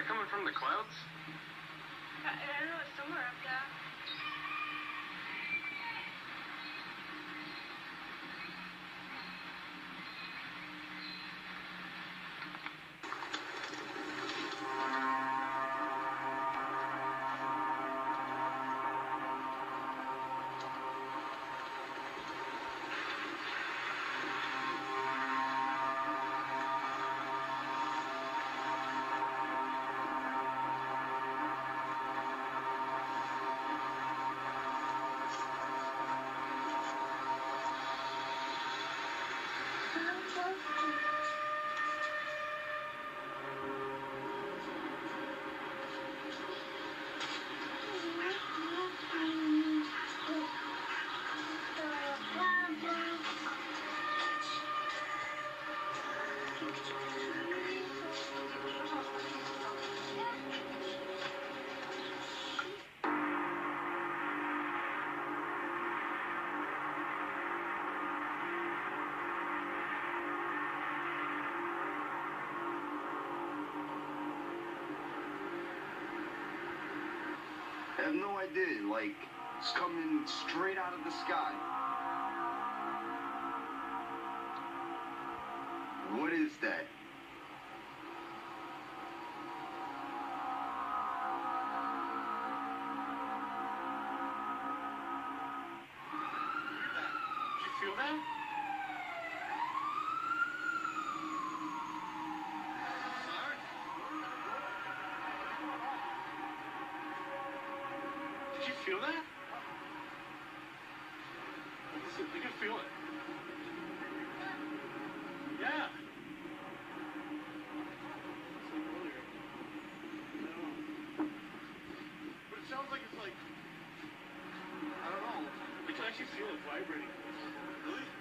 that coming from the clouds? I don't know, it's somewhere up there. I have no idea, like, it's coming straight out of the sky. What is that? Did you feel that? Did you feel that? You can feel it. Yeah. It's like earlier. I don't know. But it sounds like it's like, I don't know. I can actually feel it vibrating. Really?